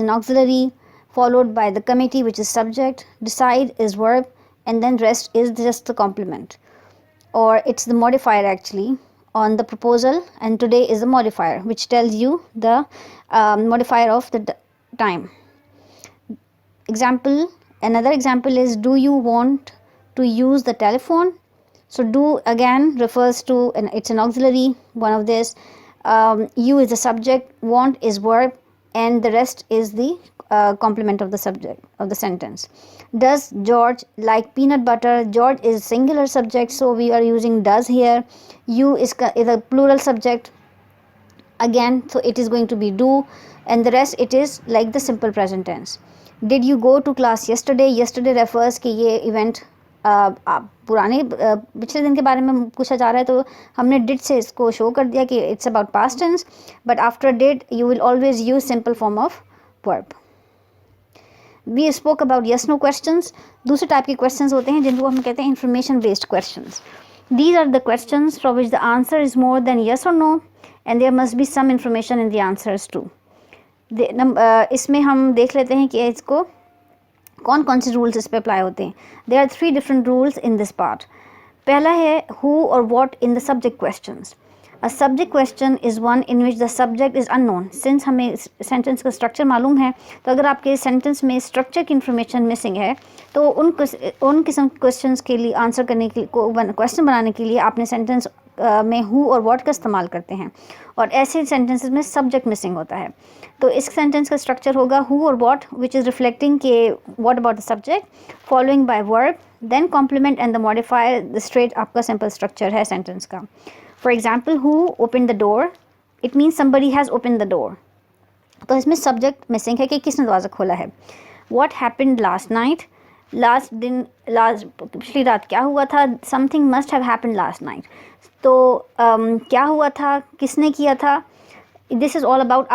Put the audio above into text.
an auxiliary, followed by the committee, which is subject, decide is verb, and then rest is just the complement, or it's the modifier actually on the proposal, and today is the modifier which tells you the modifier of the time. Example, another example is, do you want to use the telephone? So do again refers to, and it's an auxiliary, one of this. You is the subject, want is verb, and the rest is the complement of the subject of the sentence. Does George like peanut butter? George is singular subject, so we are using does here. You is a plural subject again, so it is going to be do, and the rest it is like the simple present tense. Did you go to class yesterday? Yesterday refers कि ये event पुराने पिछले दिन के बारे में पूछा जा रहा है, तो हमने did से इसको शो कर दिया कि it's about past tense, but after did you will always use simple form of verb. We spoke about yes no questions. दूसरे टाइप के questions होते हैं जिनको हम कहते हैं information based questions. These are the questions for which the answer is more than yes or no, and there must be some information in the answers too. इसमें हम देख लेते हैं कि इसको कौन कौन से रूल्स इस पे अप्लाई होते हैं. There are 3 different rules in this part. पहला है हु और what in the subject questions. A subject question is one in which the subject is unknown. Since हमें सेंटेंस का स्ट्रक्चर मालूम है, तो अगर आपके सेंटेंस में स्ट्रक्चर की इन्फॉर्मेशन मिसिंग है, तो उन किस्म क्वेश्चंस के लिए आंसर करने के लिए, क्वेश्चन बनाने के लिए आपने सेंटेंस में हु और व्हाट का इस्तेमाल करते हैं, और ऐसे सेंटेंसेस में सब्जेक्ट मिसिंग होता है. तो इस सेंटेंस का स्ट्रक्चर होगा हु और व्हाट विच इज़ रिफ्लेक्टिंग के what about the subject, following by verb, then complement and the modifier. The straight आपका सिंपल स्ट्रक्चर है सेंटेंस का. For example, who open the door, it means somebody has open the door. तो इसमें subject missing है कि किसने दरवाज़ा खोला है. What happened last night, last दिन, लास्ट पिछली रात क्या हुआ था. Something must have happened last night. तो क्या हुआ था, किसने किया था. This is all about